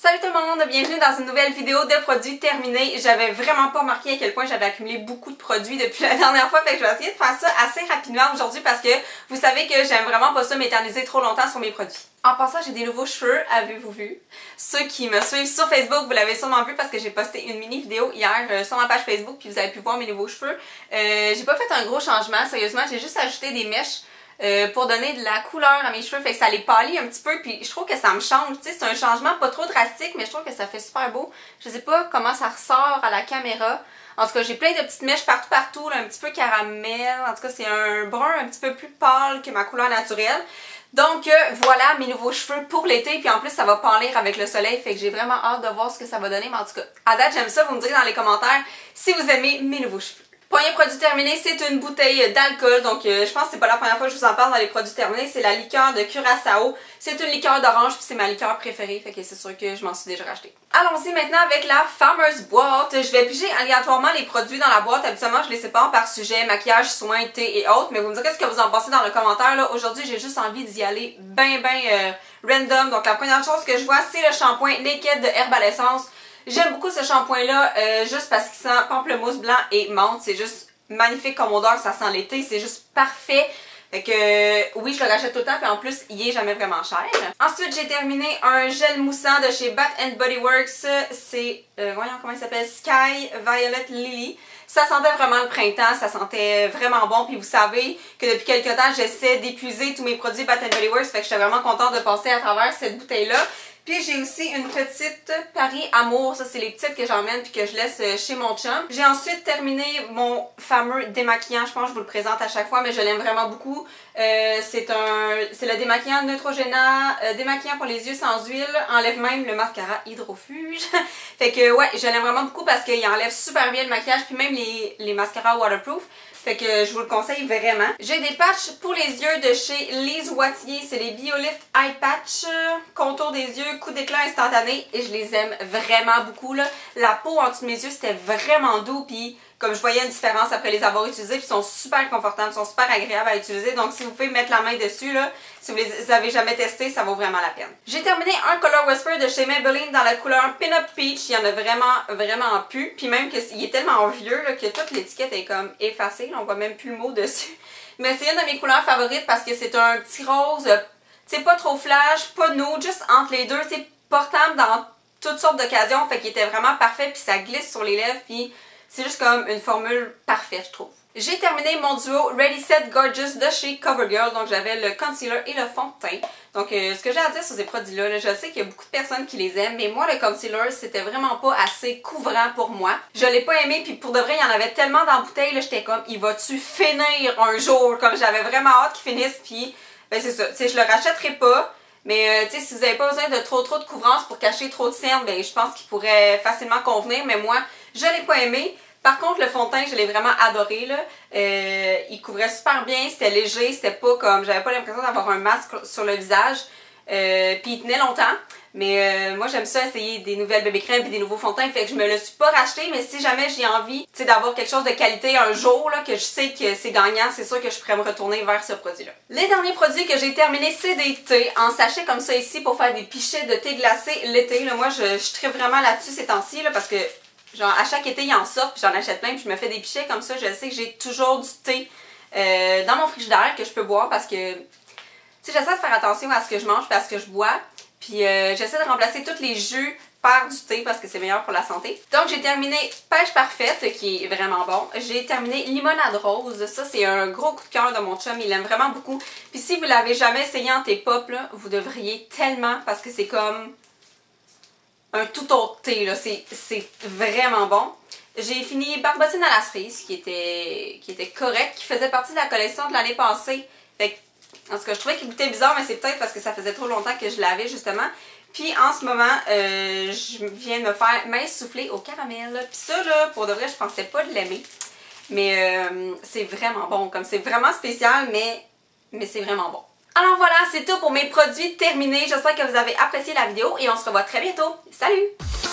Salut tout le monde, bienvenue dans une nouvelle vidéo de produits terminés. J'avais vraiment pas remarqué à quel point j'avais accumulé beaucoup de produits depuis la dernière fois, fait que je vais essayer de faire ça assez rapidement aujourd'hui parce que vous savez que j'aime vraiment pas ça m'éterniser trop longtemps sur mes produits. En passant, j'ai des nouveaux cheveux, avez-vous vu? Ceux qui me suivent sur Facebook, vous l'avez sûrement vu parce que j'ai posté une mini vidéo hier sur ma page Facebook puis vous avez pu voir mes nouveaux cheveux. J'ai pas fait un gros changement, sérieusement, j'ai juste ajouté des mèches. Pour donner de la couleur à mes cheveux, fait que ça les pâlit un petit peu, puis je trouve que ça me change, tu sais, c'est un changement pas trop drastique, mais je trouve que ça fait super beau. Je sais pas comment ça ressort à la caméra. En tout cas, j'ai plein de petites mèches partout, là, un petit peu caramel, en tout cas c'est un brun un petit peu plus pâle que ma couleur naturelle. Donc voilà mes nouveaux cheveux pour l'été, puis en plus ça va pâlir avec le soleil, fait que j'ai vraiment hâte de voir ce que ça va donner, mais en tout cas, à date j'aime ça, vous me direz dans les commentaires si vous aimez mes nouveaux cheveux. Premier produit terminé, c'est une bouteille d'alcool, donc je pense que c'est pas la première fois que je vous en parle dans les produits terminés, c'est la liqueur de Curaçao. C'est une liqueur d'orange puis c'est ma liqueur préférée, fait que c'est sûr que je m'en suis déjà racheté. Allons-y maintenant avec la fameuse boîte. Je vais piger aléatoirement les produits dans la boîte, habituellement je les sépare par sujet, maquillage, soins, thé et autres, mais vous me direz ce que vous en pensez dans le commentaire. Là, aujourd'hui j'ai juste envie d'y aller ben random, donc la première chose que je vois c'est le shampoing Naked de Herbalessence. J'aime beaucoup ce shampoing-là, juste parce qu'il sent pamplemousse blanc et menthe. C'est juste magnifique comme odeur, ça sent l'été, c'est juste parfait. Fait que oui, je le rachète tout le temps, puis en plus, il est jamais vraiment cher. Ensuite, j'ai terminé un gel moussant de chez Bath & Body Works. C'est, voyons comment il s'appelle, Sky Violet Lily. Ça sentait vraiment le printemps, ça sentait vraiment bon, puis vous savez que depuis quelques temps, j'essaie d'épuiser tous mes produits Bath & Body Works, fait que j'étais vraiment contente de passer à travers cette bouteille-là. Puis j'ai aussi une petite Paris Amour, ça c'est les petites que j'emmène puis que je laisse chez mon chum. J'ai ensuite terminé mon fameux démaquillant, je pense que je vous le présente à chaque fois mais je l'aime vraiment beaucoup. C'est le démaquillant Neutrogena, démaquillant pour les yeux sans huile, enlève même le mascara hydrofuge. Fait que ouais, je l'aime vraiment beaucoup parce qu'il enlève super bien le maquillage puis même les mascaras waterproof. Fait que je vous le conseille vraiment. J'ai des patchs pour les yeux de chez Lise Wattier. C'est les BioLift Eye Patch. Contour des yeux, coup d'éclat instantané. Et je les aime vraiment beaucoup. Là. La peau en dessous de mes yeux, c'était vraiment doux. Puis comme je voyais une différence après les avoir utilisés, puis ils sont super confortables, ils sont super agréables à utiliser. Donc si vous pouvez mettre la main dessus, là, si vous les avez jamais testés, ça vaut vraiment la peine. J'ai terminé un Color Whisper de chez Maybelline dans la couleur Pin-Up Peach. Il y en a vraiment plus. Puis même qu'il est tellement vieux là, que toute l'étiquette est comme effacée. Là, on voit même plus le mot dessus. Mais c'est une de mes couleurs favorites parce que c'est un petit rose, tu sais, pas trop flash, pas nude, juste entre les deux, tu sais, portable dans toutes sortes d'occasions. Fait qu'il était vraiment parfait, puis ça glisse sur les lèvres, puis c'est juste comme une formule parfaite, je trouve. J'ai terminé mon duo Ready Set Gorgeous de chez CoverGirl. Donc j'avais le concealer et le fond de teint. Donc ce que j'ai à dire sur ces produits-là, je sais qu'il y a beaucoup de personnes qui les aiment, mais moi le concealer c'était vraiment pas assez couvrant pour moi. Je l'ai pas aimé, puis pour de vrai il y en avait tellement dans la bouteille, j'étais comme il va-tu finir un jour? Comme j'avais vraiment hâte qu'il finisse, puis ben c'est ça, tu sais je le rachèterai pas. Mais tu sais, si vous n'avez pas besoin de trop de couvrance pour cacher trop de cernes, ben je pense qu'il pourrait facilement convenir, mais moi, je l'ai pas aimé. Par contre, le fond de teint, je l'ai vraiment adoré, là. Il couvrait super bien, c'était léger, c'était pas comme, j'avais pas l'impression d'avoir un masque sur le visage. Puis il tenait longtemps. Mais moi j'aime ça essayer des nouvelles bébé crèmes et des nouveaux fonds de teint, fait que je me le suis pas racheté, mais si jamais j'ai envie d'avoir quelque chose de qualité un jour, là, que je sais que c'est gagnant, c'est sûr que je pourrais me retourner vers ce produit-là. Les derniers produits que j'ai terminés, c'est des thés en sachet comme ça ici pour faire des pichets de thé glacé l'été. Moi je tripe vraiment là-dessus ces temps-ci parce que genre à chaque été il en sort puis j'en achète plein puis je me fais des pichets comme ça, je sais que j'ai toujours du thé dans mon frigidaire que je peux boire parce que tu sais j'essaie de faire attention à ce que je mange et à ce que je bois. Puis j'essaie de remplacer tous les jus par du thé parce que c'est meilleur pour la santé. Donc j'ai terminé Pêche Parfaite qui est vraiment bon. J'ai terminé Limonade Rose. Ça c'est un gros coup de cœur de mon chum. Il l'aime vraiment beaucoup. Puis si vous l'avez jamais essayé en thé pop, là, vous devriez tellement parce que c'est comme un tout autre thé. C'est vraiment bon. J'ai fini Barbotine à la cerise qui était correct, qui faisait partie de la collection de l'année passée. Fait que, en tout cas, je trouvais qu'il goûtait bizarre, mais c'est peut-être parce que ça faisait trop longtemps que je l'avais, justement. Puis, en ce moment, je viens de me faire mince soufflé au caramel. Puis ça, là, pour de vrai, je pensais pas de l'aimer. Mais c'est vraiment bon. Comme c'est vraiment spécial, mais c'est vraiment bon. Alors voilà, c'est tout pour mes produits terminés. J'espère que vous avez apprécié la vidéo et on se revoit très bientôt. Salut!